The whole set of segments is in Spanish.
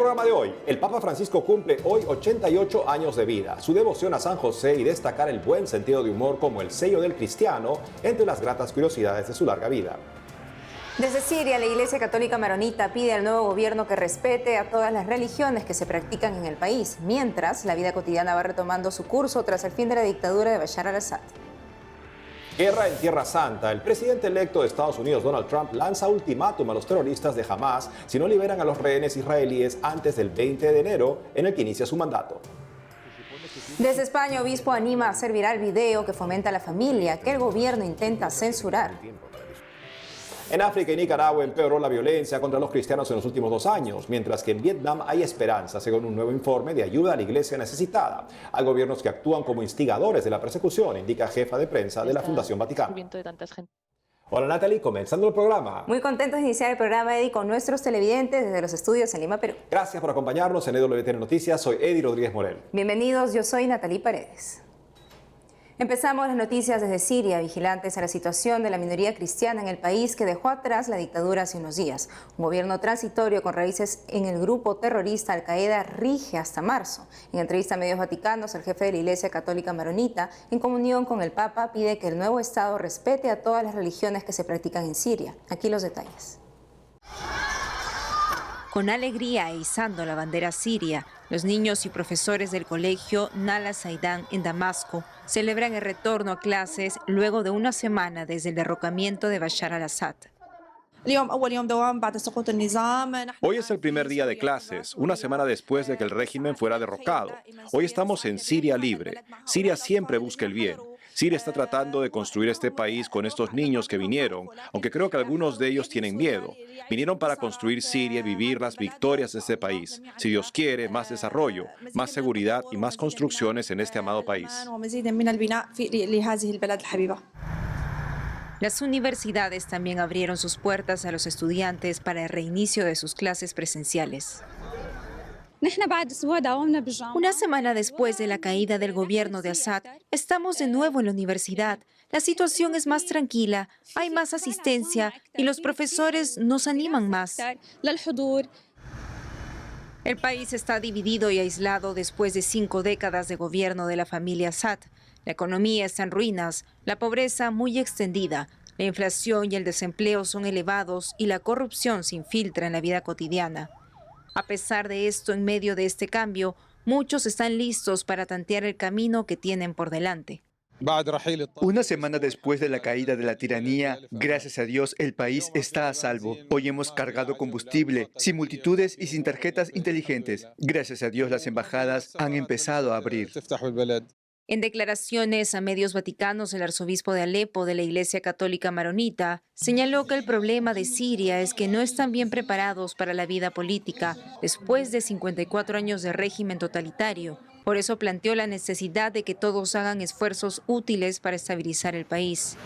programa de hoy, el Papa Francisco cumple hoy 88 años de vida. Su devoción a San José y destacar el buen sentido de humor como el sello del cristiano, entre las gratas curiosidades de su larga vida. Desde Siria, la Iglesia Católica Maronita pide al nuevo gobierno que respete a todas las religiones que se practican en el país, mientras la vida cotidiana va retomando su curso tras el fin de la dictadura de Bashar al-Assad. Guerra en Tierra Santa. El presidente electo de Estados Unidos, Donald Trump, lanza ultimátum a los terroristas de Hamas si no liberan a los rehenes israelíes antes del 20 de enero, en el que inicia su mandato. Desde España, obispo anima a hacer viral video que fomenta la familia, que el gobierno intenta censurar. En África y Nicaragua empeoró la violencia contra los cristianos en los últimos 2 años, mientras que en Vietnam hay esperanza, según un nuevo informe de ayuda a la iglesia necesitada. Hay gobiernos que actúan como instigadores de la persecución, indica jefa de prensa de la Fundación Vaticano. Hola Natalie, comenzando el programa. Muy contentos de iniciar el programa, Eddie, con nuestros televidentes desde los estudios en Lima, Perú. Gracias por acompañarnos en EWTN Noticias. Soy Eddie Rodríguez Morel. Bienvenidos, yo soy Natalie Paredes. Empezamos las noticias desde Siria, vigilantes a la situación de la minoría cristiana en el país que dejó atrás la dictadura hace unos días. Un gobierno transitorio con raíces en el grupo terrorista Al-Qaeda rige hasta marzo. En entrevista a medios vaticanos, el jefe de la Iglesia Católica Maronita, en comunión con el Papa, pide que el nuevo Estado respete a todas las religiones que se practican en Siria. Aquí los detalles. Con alegría e izando la bandera siria, los niños y profesores del colegio Nala Saidán en Damasco celebran el retorno a clases luego de una semana desde el derrocamiento de Bashar al-Assad. Hoy es el primer día de clases, una semana después de que el régimen fuera derrocado. Hoy estamos en Siria libre. Siria siempre busca el bien. Siria está tratando de construir este país con estos niños que vinieron, aunque creo que algunos de ellos tienen miedo. Vinieron para construir Siria y vivir las victorias de este país. Si Dios quiere, más desarrollo, más seguridad y más construcciones en este amado país. Las universidades también abrieron sus puertas a los estudiantes para el reinicio de sus clases presenciales. Una semana después de la caída del gobierno de Assad, estamos de nuevo en la universidad. La situación es más tranquila, hay más asistencia y los profesores nos animan más. El país está dividido y aislado después de 5 décadas de gobierno de la familia Assad. La economía está en ruinas, la pobreza muy extendida, la inflación y el desempleo son elevados y la corrupción se infiltra en la vida cotidiana. A pesar de esto, en medio de este cambio, muchos están listos para tantear el camino que tienen por delante. Una semana después de la caída de la tiranía, gracias a Dios, el país está a salvo. Hoy hemos cargado combustible, sin multitudes y sin tarjetas inteligentes. Gracias a Dios, las embajadas han empezado a abrir. En declaraciones a medios vaticanos, el arzobispo de Alepo de la Iglesia Católica Maronita señaló que el problema de Siria es que no están bien preparados para la vida política después de 54 años de régimen totalitario. Por eso planteó la necesidad de que todos hagan esfuerzos útiles para estabilizar el país.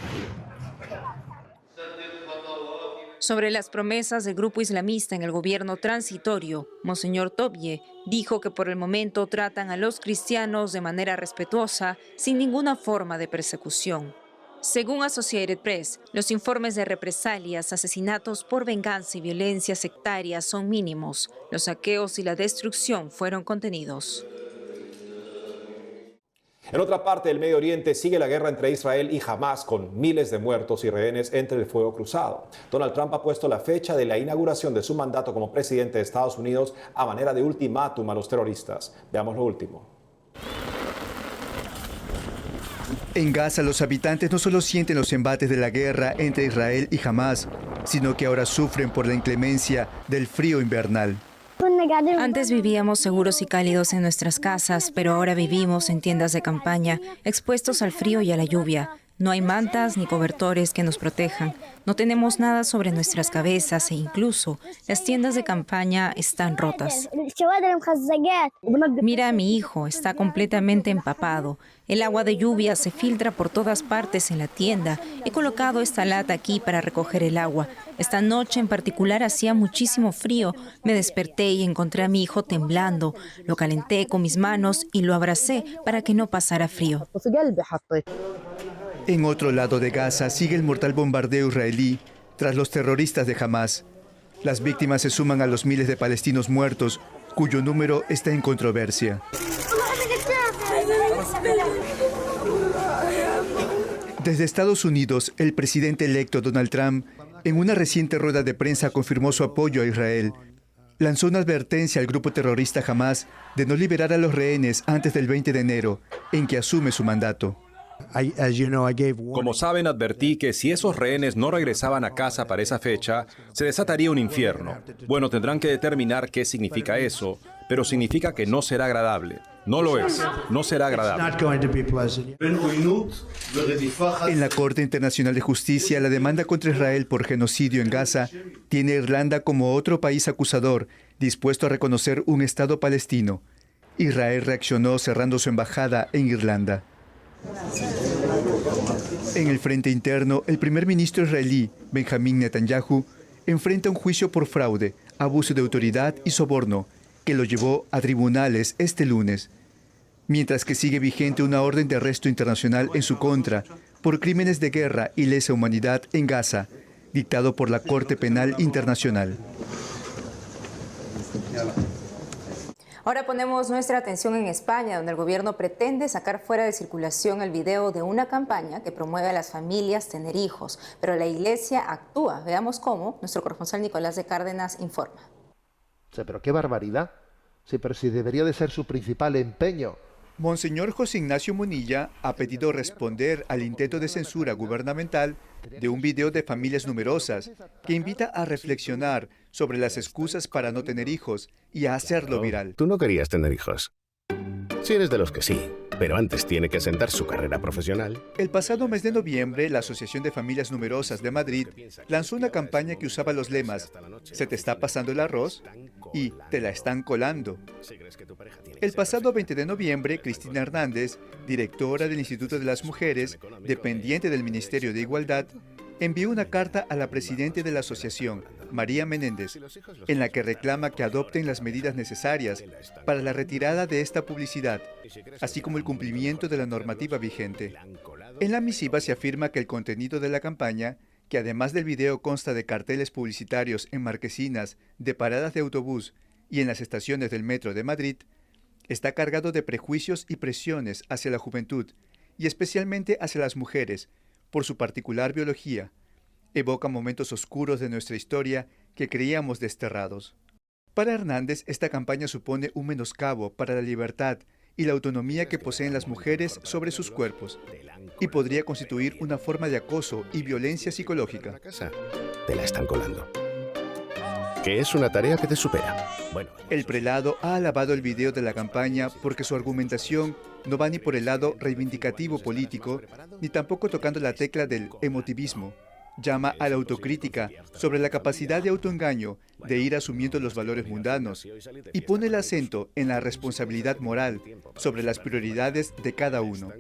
Sobre las promesas del grupo islamista en el gobierno transitorio, Monseñor Tobie dijo que por el momento tratan a los cristianos de manera respetuosa, sin ninguna forma de persecución. Según Associated Press, los informes de represalias, asesinatos por venganza y violencia sectaria son mínimos. Los saqueos y la destrucción fueron contenidos. En otra parte del Medio Oriente sigue la guerra entre Israel y Hamas, con miles de muertos y rehenes entre el fuego cruzado. Donald Trump ha puesto la fecha de la inauguración de su mandato como presidente de Estados Unidos a manera de ultimátum a los terroristas. Veamos lo último. En Gaza, los habitantes no solo sienten los embates de la guerra entre Israel y Hamas, sino que ahora sufren por la inclemencia del frío invernal. Antes vivíamos seguros y cálidos en nuestras casas, pero ahora vivimos en tiendas de campaña, expuestos al frío y a la lluvia. No hay mantas ni cobertores que nos protejan. No tenemos nada sobre nuestras cabezas e incluso las tiendas de campaña están rotas. Mira a mi hijo, está completamente empapado. El agua de lluvia se filtra por todas partes en la tienda. He colocado esta lata aquí para recoger el agua. Esta noche en particular hacía muchísimo frío. Me desperté y encontré a mi hijo temblando. Lo calenté con mis manos y lo abracé para que no pasara frío. En otro lado de Gaza sigue el mortal bombardeo israelí tras los terroristas de Hamas. Las víctimas se suman a los miles de palestinos muertos cuyo número está en controversia. Desde Estados Unidos, el presidente electo Donald Trump, en una reciente rueda de prensa, confirmó su apoyo a Israel. Lanzó una advertencia al grupo terrorista Hamas de no liberar a los rehenes antes del 20 de enero, en que asume su mandato. Como saben, advertí que si esos rehenes no regresaban a casa para esa fecha, se desataría un infierno. Bueno, tendrán que determinar qué significa eso, pero significa que no será agradable. No lo es, no será agradable. En la Corte Internacional de Justicia, la demanda contra Israel por genocidio en Gaza tiene a Irlanda como otro país acusador, dispuesto a reconocer un Estado palestino. Israel reaccionó cerrando su embajada en Irlanda. En el frente interno, el primer ministro israelí, Benjamín Netanyahu, enfrenta un juicio por fraude, abuso de autoridad y soborno, que lo llevó a tribunales este lunes, mientras que sigue vigente una orden de arresto internacional en su contra por crímenes de guerra y lesa humanidad en Gaza, dictado por la Corte Penal Internacional. Ahora ponemos nuestra atención en España, donde el gobierno pretende sacar fuera de circulación el video de una campaña que promueve a las familias tener hijos, pero la Iglesia actúa. Veamos cómo. Nuestro corresponsal Nicolás de Cárdenas informa. Sí, pero qué barbaridad. Sí, pero si debería de ser su principal empeño. Monseñor José Ignacio Munilla ha pedido responder al intento de censura gubernamental de un video de familias numerosas que invita a reflexionar sobre las excusas para no tener hijos y a hacerlo viral. Tú no querías tener hijos. Si eres de los que sí, pero antes tiene que asentar su carrera profesional. El pasado mes de noviembre, la Asociación de Familias Numerosas de Madrid lanzó una campaña que usaba los lemas «¿Se te está pasando el arroz?» y «Te la están colando». El pasado 20 de noviembre, Cristina Hernández, directora del Instituto de las Mujeres, dependiente del Ministerio de Igualdad, envió una carta a la presidenta de la asociación, María Menéndez, en la que reclama que adopten las medidas necesarias para la retirada de esta publicidad, así como el cumplimiento de la normativa vigente. En la misiva se afirma que el contenido de la campaña, que además del video consta de carteles publicitarios en marquesinas, de paradas de autobús y en las estaciones del metro de Madrid, está cargado de prejuicios y presiones hacia la juventud, y especialmente hacia las mujeres, por su particular biología. Evoca momentos oscuros de nuestra historia que creíamos desterrados. Para Hernández, esta campaña supone un menoscabo para la libertad y la autonomía que poseen las mujeres sobre sus cuerpos, y podría constituir una forma de acoso y violencia psicológica. Te la están colando. Que es una tarea que te supera. Bueno, el prelado ha alabado el video de la campaña porque su argumentación no va ni por el lado reivindicativo político, ni tampoco tocando la tecla del emotivismo. Llama a la autocrítica sobre la capacidad de autoengaño de ir asumiendo los valores mundanos y pone el acento en la responsabilidad moral sobre las prioridades de cada uno.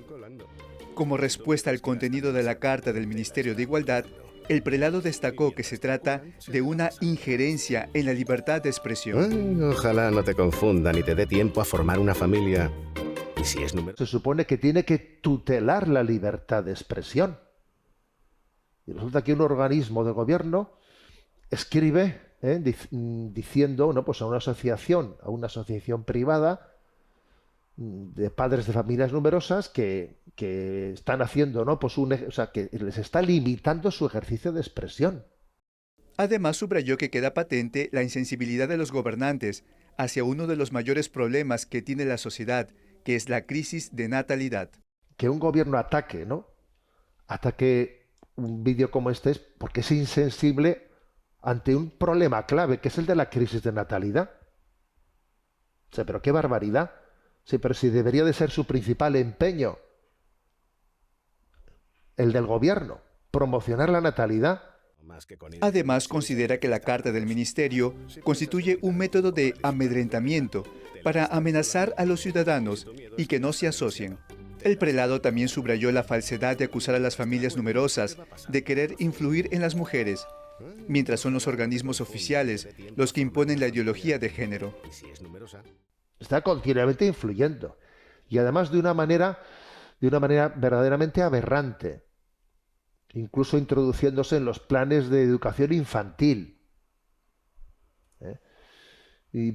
Como respuesta al contenido de la Carta del Ministerio de Igualdad, el prelado destacó que se trata de una injerencia en la libertad de expresión. Ojalá no te confundan y te dé tiempo a formar una familia. ¿Y si es número? Se supone que tiene que tutelar la libertad de expresión. Y resulta que un organismo de gobierno escribe diciendo, no, pues a una asociación privada de padres de familias numerosas que están haciendo, ¿no? Pues que les está limitando su ejercicio de expresión. Además, subrayó que queda patente la insensibilidad de los gobernantes hacia uno de los mayores problemas que tiene la sociedad, que es la crisis de natalidad. Que un gobierno ataque un vídeo como este es porque es insensible ante un problema clave, que es el de la crisis de natalidad. O sea, pero qué barbaridad. Sí, pero si debería de ser su principal empeño, el del gobierno, promocionar la natalidad. Además, considera que la Carta del Ministerio constituye un método de amedrentamiento para amenazar a los ciudadanos y que no se asocien. El prelado también subrayó la falsedad de acusar a las familias numerosas de querer influir en las mujeres, mientras son los organismos oficiales los que imponen la ideología de género. Está continuamente influyendo, y además de una manera verdaderamente aberrante, incluso introduciéndose en los planes de educación infantil. Y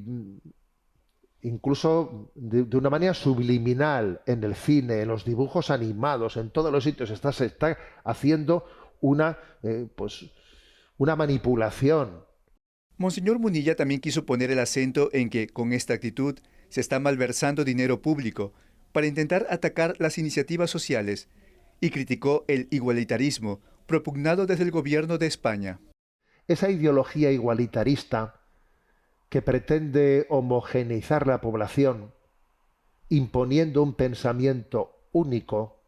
incluso de una manera subliminal en el cine, en los dibujos animados, en todos los sitios, se está haciendo pues, una manipulación. Monseñor Munilla también quiso poner el acento en que, con esta actitud, se está malversando dinero público para intentar atacar las iniciativas sociales y criticó el igualitarismo propugnado desde el gobierno de España. Esa ideología igualitarista que pretende homogeneizar la población, imponiendo un pensamiento único,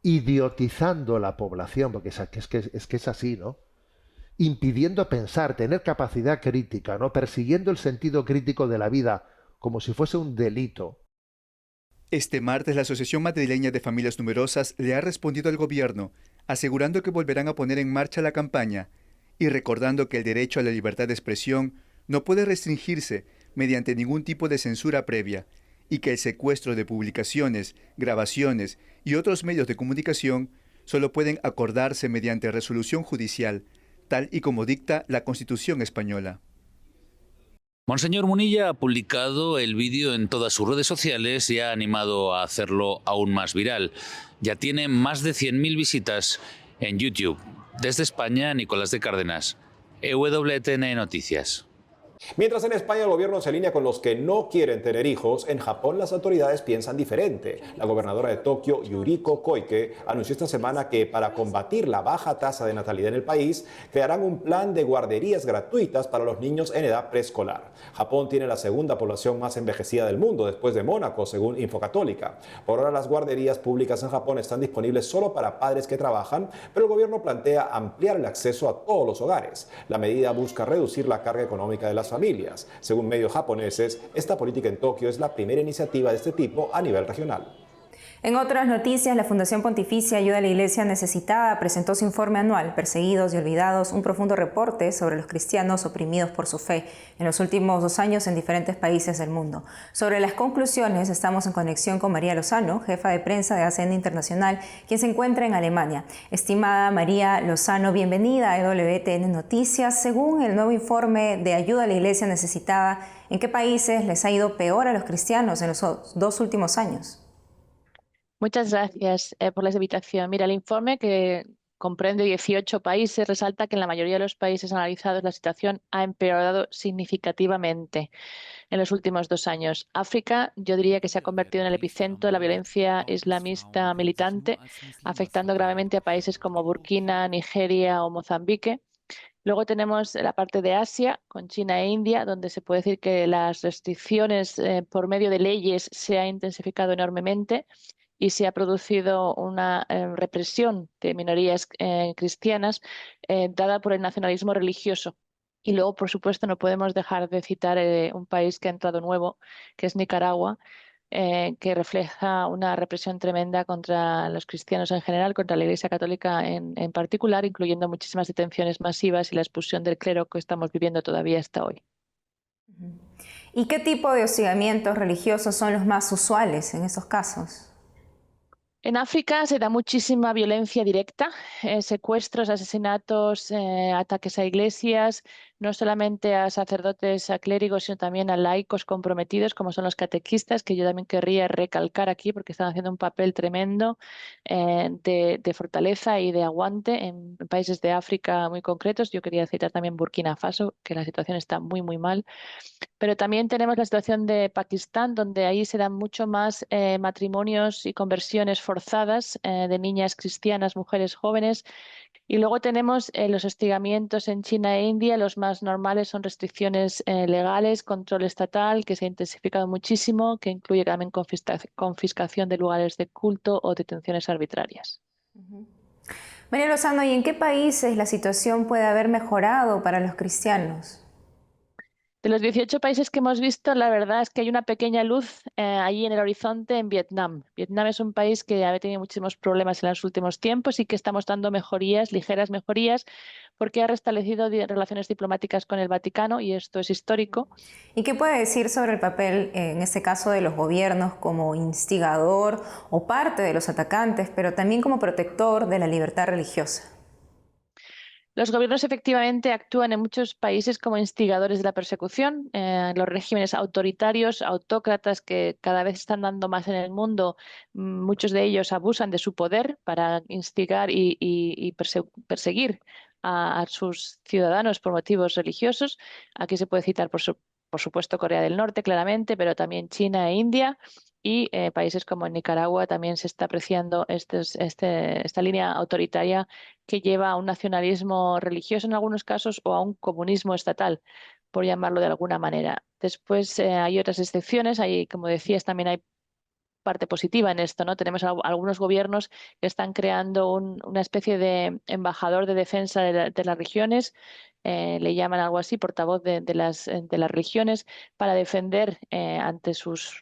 idiotizando la población, porque es que es así, ¿no? Impidiendo pensar, tener capacidad crítica, ¿no? Persiguiendo el sentido crítico de la vida como si fuese un delito. Este martes la Asociación Madrileña de Familias Numerosas le ha respondido al gobierno, asegurando que volverán a poner en marcha la campaña y recordando que el derecho a la libertad de expresión no puede restringirse mediante ningún tipo de censura previa y que el secuestro de publicaciones, grabaciones y otros medios de comunicación solo pueden acordarse mediante resolución judicial, tal y como dicta la Constitución española. Monseñor Munilla ha publicado el vídeo en todas sus redes sociales y ha animado a hacerlo aún más viral. Ya tiene más de 100.000 visitas en YouTube. Desde España, Nicolás de Cárdenas, EWTN Noticias. Mientras en España el gobierno se alinea con los que no quieren tener hijos, en Japón las autoridades piensan diferente. La gobernadora de Tokio, Yuriko Koike, anunció esta semana que para combatir la baja tasa de natalidad en el país, crearán un plan de guarderías gratuitas para los niños en edad preescolar. Japón tiene la segunda población más envejecida del mundo, después de Mónaco, según Infocatólica. Por ahora las guarderías públicas en Japón están disponibles solo para padres que trabajan, pero el gobierno plantea ampliar el acceso a todos los hogares. La medida busca reducir la carga económica de las familias. Según medios japoneses, esta política en Tokio es la primera iniciativa de este tipo a nivel regional. En otras noticias, la Fundación Pontificia Ayuda a la Iglesia Necesitada presentó su informe anual, Perseguidos y Olvidados, un profundo reporte sobre los cristianos oprimidos por su fe en los últimos 2 años en diferentes países del mundo. Sobre las conclusiones, estamos en conexión con María Lozano, jefa de prensa de ACN Internacional, quien se encuentra en Alemania. Estimada María Lozano, bienvenida a EWTN Noticias. Según el nuevo informe de Ayuda a la Iglesia Necesitada, ¿en qué países les ha ido peor a los cristianos en los 2 últimos años? Muchas gracias por la invitación. Mira, el informe, que comprende 18 países, resalta que en la mayoría de los países analizados la situación ha empeorado significativamente en los últimos 2 años. África, yo diría que se ha convertido en el epicentro de la violencia islamista militante, afectando gravemente a países como Burkina, Nigeria o Mozambique. Luego tenemos la parte de Asia, con China e India, donde se puede decir que las restricciones por medio de leyes se han intensificado enormemente y se ha producido una represión de minorías cristianas dada por el nacionalismo religioso. Y luego, por supuesto, no podemos dejar de citar un país que ha entrado nuevo, que es Nicaragua, que refleja una represión tremenda contra los cristianos en general, contra la Iglesia Católica en particular, incluyendo muchísimas detenciones masivas y la expulsión del clero que estamos viviendo todavía hasta hoy. ¿Y qué tipo de hostigamientos religiosos son los más usuales en esos casos? En África se da muchísima violencia directa, secuestros, asesinatos, ataques a iglesias, no solamente a sacerdotes, a clérigos, sino también a laicos comprometidos, como son los catequistas, que yo también querría recalcar aquí porque están haciendo un papel tremendo de fortaleza y de aguante en países de África muy concretos. Yo quería citar también Burkina Faso, que la situación está muy, muy mal. Pero también tenemos la situación de Pakistán, donde ahí se dan mucho más matrimonios y conversiones forzadas de niñas cristianas, mujeres jóvenes. Y luego tenemos los hostigamientos en China e India. Los más normales son restricciones legales, control estatal, que se ha intensificado muchísimo, que incluye también confiscación de lugares de culto o detenciones arbitrarias. María Lozano, ¿y en qué países la situación puede haber mejorado para los cristianos? De los 18 países que hemos visto, la verdad es que hay una pequeña luz allí en el horizonte en Vietnam. Vietnam es un país que ha tenido muchísimos problemas en los últimos tiempos y que está mostrando mejorías, ligeras mejorías, porque ha restablecido relaciones diplomáticas con el Vaticano y esto es histórico. ¿Y qué puede decir sobre el papel, en este caso, de los gobiernos como instigador o parte de los atacantes, pero también como protector de la libertad religiosa? Los gobiernos efectivamente actúan en muchos países como instigadores de la persecución. Los regímenes autoritarios, autócratas que cada vez están dando más en el mundo, muchos de ellos abusan de su poder para instigar y perseguir a sus ciudadanos por motivos religiosos. Aquí se puede citar, por supuesto, Corea del Norte, claramente, pero también China e India. Y países como Nicaragua también se está apreciando esta línea autoritaria que lleva a un nacionalismo religioso en algunos casos o a un comunismo estatal, por llamarlo de alguna manera. Después hay otras excepciones, como decías, también hay parte positiva en esto, ¿no? Tenemos algunos gobiernos que están creando una especie de embajador de defensa de las regiones, le llaman algo así, portavoz de las religiones, para defender ante sus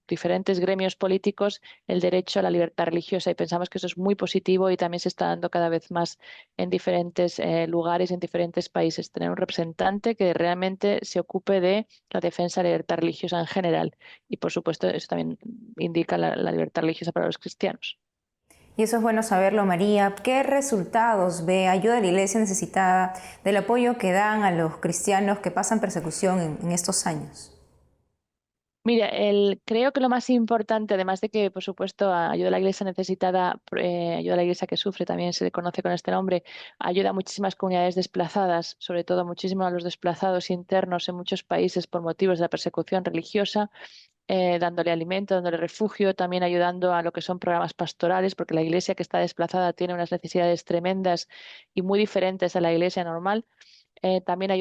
diferentes gremios políticos el derecho a la libertad religiosa, y pensamos que eso es muy positivo y también se está dando cada vez más en diferentes lugares, en diferentes países, tener un representante que realmente se ocupe de la defensa de la libertad religiosa en general, y por supuesto eso también indica la libertad religiosa para los cristianos. Y eso es bueno saberlo, María. ¿Qué resultados ve ayuda a la Iglesia necesitada del apoyo que dan a los cristianos que pasan persecución en estos años? Mira, creo que lo más importante, además de que, por supuesto, ayuda a la Iglesia necesitada, ayuda a la Iglesia que sufre, también se le conoce con este nombre, ayuda a muchísimas comunidades desplazadas, sobre todo muchísimo a los desplazados internos en muchos países por motivos de la persecución religiosa, dándole alimento, dándole refugio, también ayudando a lo que son programas pastorales, porque la Iglesia que está desplazada tiene unas necesidades tremendas y muy diferentes a la Iglesia normal. También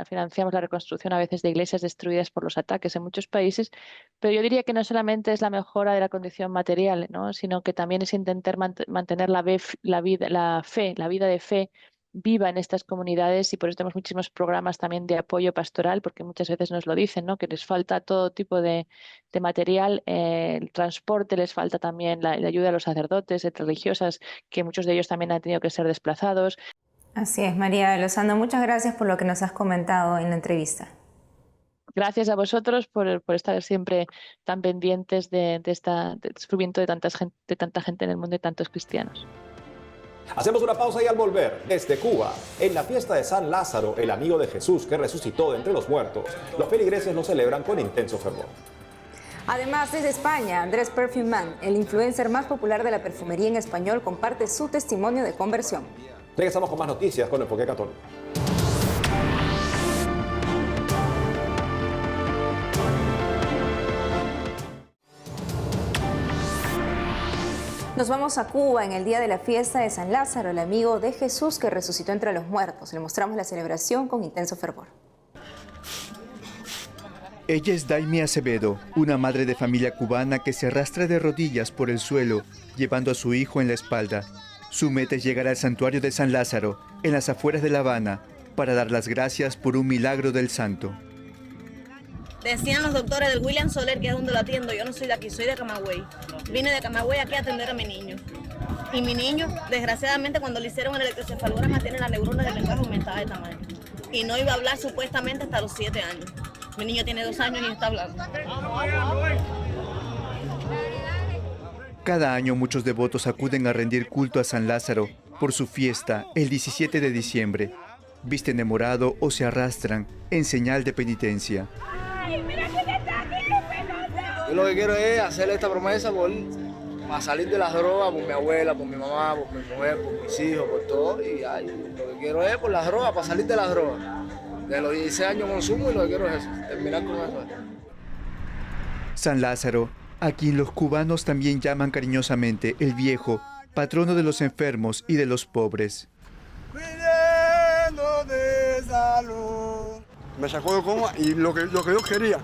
financiamos la reconstrucción a veces de iglesias destruidas por los ataques en muchos países, pero yo diría que no solamente es la mejora de la condición material, ¿no? Sino que también es intentar mantener la vida de fe viva en estas comunidades, y por eso tenemos muchísimos programas también de apoyo pastoral, porque muchas veces nos lo dicen, ¿no? Que les falta todo tipo de material, el transporte, les falta también la ayuda a los sacerdotes, religiosas, que muchos de ellos también han tenido que ser desplazados. Así es, María Lozano, muchas gracias por lo que nos has comentado en la entrevista. Gracias a vosotros por estar siempre tan pendientes del sufrimiento de tanta gente en el mundo y tantos cristianos. Hacemos una pausa y al volver, desde Cuba, en la fiesta de San Lázaro, el amigo de Jesús que resucitó de entre los muertos, los feligreses lo celebran con intenso fervor. Además, desde España, Andrés Perfume Man, el influencer más popular de la perfumería en español, comparte su testimonio de conversión. Regresamos con más noticias con Enfoque Católico. Nos vamos a Cuba en el día de la fiesta de San Lázaro, el amigo de Jesús que resucitó entre los muertos. Le mostramos la celebración con intenso fervor. Ella es Daimi Acevedo, una madre de familia cubana que se arrastra de rodillas por el suelo, llevando a su hijo en la espalda. Su meta es llegar al santuario de San Lázaro, en las afueras de La Habana, para dar las gracias por un milagro del santo. Decían los doctores del William Soler, que es donde lo atiendo, yo no soy de aquí, soy de Camagüey. Vine de Camagüey aquí a atender a mi niño. Y mi niño, desgraciadamente, cuando le hicieron el electrocefalograma, tiene las neuronas del lenguaje aumentada de tamaño. Y no iba a hablar supuestamente hasta los 7 años. Mi niño tiene 2 años y está hablando. Cada año muchos devotos acuden a rendir culto a San Lázaro por su fiesta el 17 de diciembre. Visten de morado o se arrastran en señal de penitencia. Yo lo que quiero es hacerle esta promesa para salir de las drogas, por mi abuela, por mi mamá, por mi mujer, por mis hijos, por todo. Y lo que quiero es por las drogas, para salir de las drogas. De los 16 años consumo y lo que quiero es eso, terminar con eso. San Lázaro, a quien los cubanos también llaman cariñosamente el viejo, patrono de los enfermos y de los pobres. Me sacó de coma y lo que yo quería.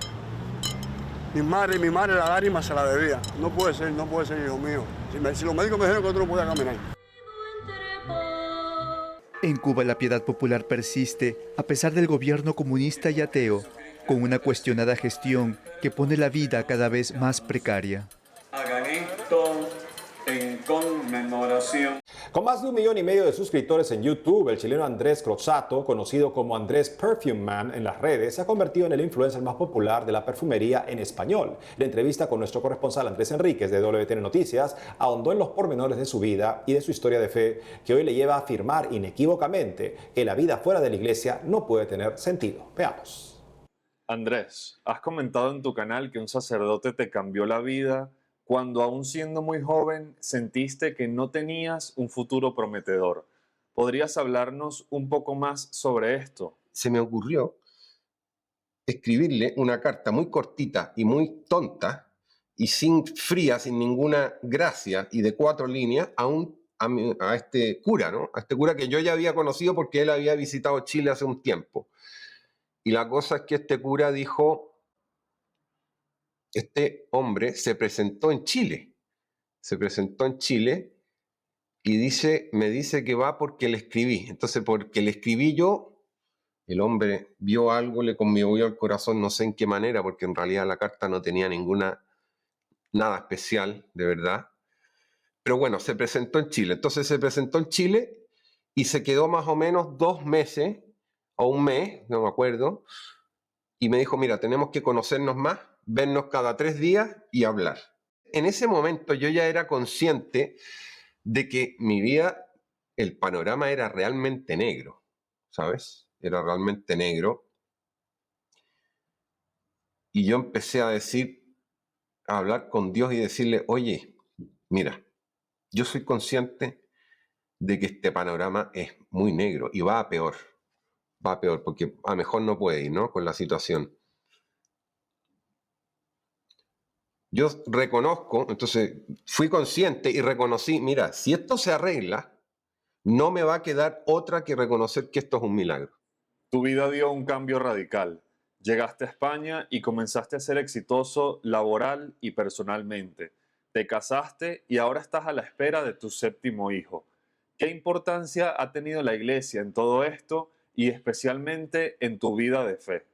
Mi madre, la lágrima se la debía. No puede ser, hijo mío. Si los médicos me dijeron que tú no podías caminar. En Cuba la piedad popular persiste a pesar del gobierno comunista y ateo, con una cuestionada gestión que pone la vida cada vez más precaria. Hagan esto en conmemoración. Con más de 1,5 millones de suscriptores en YouTube, el chileno Andrés Crozzato, conocido como Andrés Perfume Man en las redes, se ha convertido en el influencer más popular de la perfumería en español. En entrevista con nuestro corresponsal Andrés Enríquez de WTN Noticias, ahondó en los pormenores de su vida y de su historia de fe, que hoy le lleva a afirmar inequívocamente que la vida fuera de la iglesia no puede tener sentido. Veamos. Andrés, has comentado en tu canal que un sacerdote te cambió la vida cuando, aún siendo muy joven, sentiste que no tenías un futuro prometedor. ¿Podrías hablarnos un poco más sobre esto? Se me ocurrió escribirle una carta muy cortita y muy tonta y fría, sin ninguna gracia y de 4 líneas a este cura, ¿no? A este cura que yo ya había conocido porque él había visitado Chile hace un tiempo. Y la cosa es que este cura dijo: este hombre se presentó en Chile y me dice que va porque le escribí. Entonces, porque le escribí yo, el hombre vio algo, le conmovió el corazón, no sé en qué manera, porque en realidad la carta no tenía nada especial, de verdad. Pero bueno, se presentó en Chile. Entonces se presentó en Chile y se quedó más o menos 2 meses o 1 mes, no me acuerdo, y me dijo: mira, tenemos que conocernos más, vernos cada 3 días y hablar. En ese momento yo ya era consciente de que mi vida, el panorama era realmente negro, ¿sabes? Era realmente negro. Y yo empecé a hablar con Dios y decirle: oye, mira, yo soy consciente de que este panorama es muy negro y va a peor, porque a mejor no puede ir, ¿no? Con la situación. Yo reconozco, entonces fui consciente y reconocí: mira, si esto se arregla, no me va a quedar otra que reconocer que esto es un milagro. Tu vida dio un cambio radical. Llegaste a España y comenzaste a ser exitoso laboral y personalmente. Te casaste y ahora estás a la espera de tu 7º hijo. ¿Qué importancia ha tenido la iglesia en todo esto y especialmente en tu vida de fe?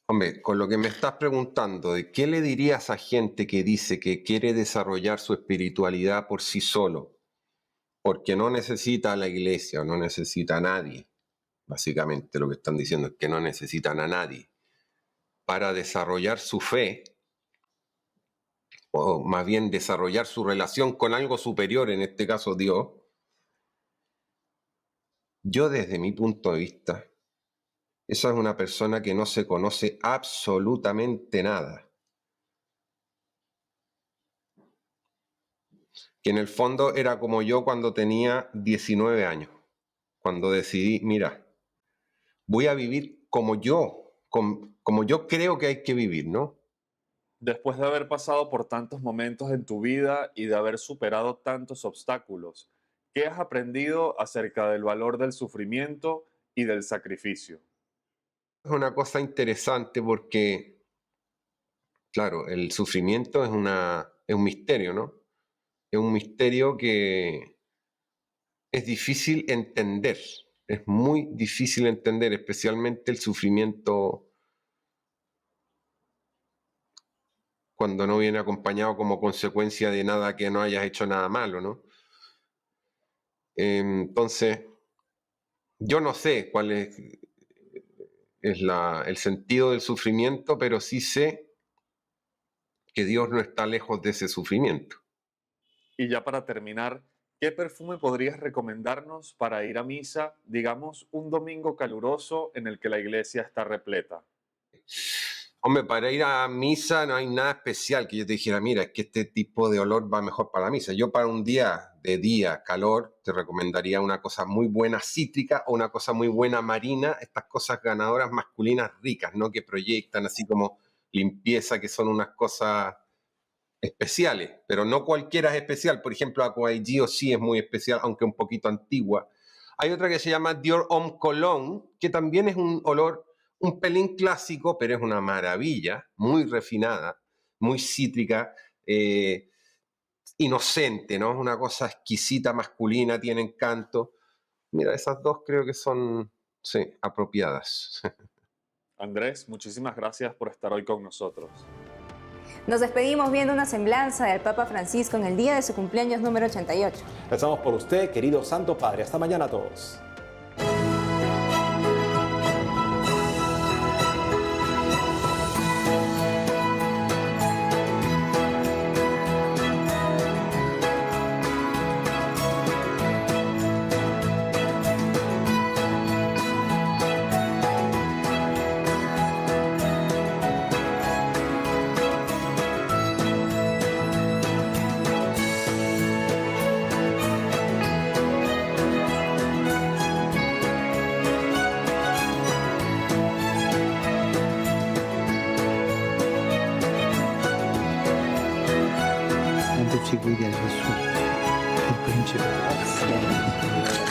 Hombre, con lo que me estás preguntando, ¿de qué le dirías a gente que dice que quiere desarrollar su espiritualidad por sí solo? Porque no necesita a la iglesia o no necesita a nadie. Básicamente lo que están diciendo es que no necesitan a nadie para desarrollar su fe, o más bien desarrollar su relación con algo superior, en este caso Dios. Yo, desde mi punto de vista, esa es una persona que no se conoce absolutamente nada. Que en el fondo era como yo cuando tenía 19 años, cuando decidí: mira, voy a vivir como yo creo que hay que vivir, ¿no? Después de haber pasado por tantos momentos en tu vida y de haber superado tantos obstáculos, ¿qué has aprendido acerca del valor del sufrimiento y del sacrificio? Es una cosa interesante porque, claro, el sufrimiento es un misterio, ¿no? Es un misterio que es difícil entender, es muy difícil entender, especialmente el sufrimiento cuando no viene acompañado como consecuencia de nada, que no hayas hecho nada malo, ¿no? Entonces, yo no sé cuál es el sentido del sufrimiento, pero sí sé que Dios no está lejos de ese sufrimiento. Y ya para terminar, ¿qué perfume podrías recomendarnos para ir a misa, digamos, un domingo caluroso en el que la iglesia está repleta? Hombre, para ir a misa no hay nada especial que yo te dijera: mira, es que este tipo de olor va mejor para la misa. Yo, para un día calor, te recomendaría una cosa muy buena cítrica o una cosa muy buena marina, estas cosas ganadoras masculinas ricas, ¿no? Que proyectan así como limpieza, que son unas cosas especiales, pero no cualquiera es especial. Por ejemplo, Aqua di Gio sí es muy especial, aunque un poquito antigua. Hay otra que se llama Dior Homme Cologne, que también es un olor un pelín clásico, pero es una maravilla, muy refinada, muy cítrica, inocente, ¿no? Es una cosa exquisita, masculina, tiene encanto. Mira, esas dos creo que son, sí, apropiadas. Andrés, muchísimas gracias por estar hoy con nosotros. Nos despedimos viendo una semblanza del Papa Francisco en el día de su cumpleaños número 88. Rezamos por usted, querido Santo Padre. Hasta mañana a todos. Ci guidi a Gesù, il principe.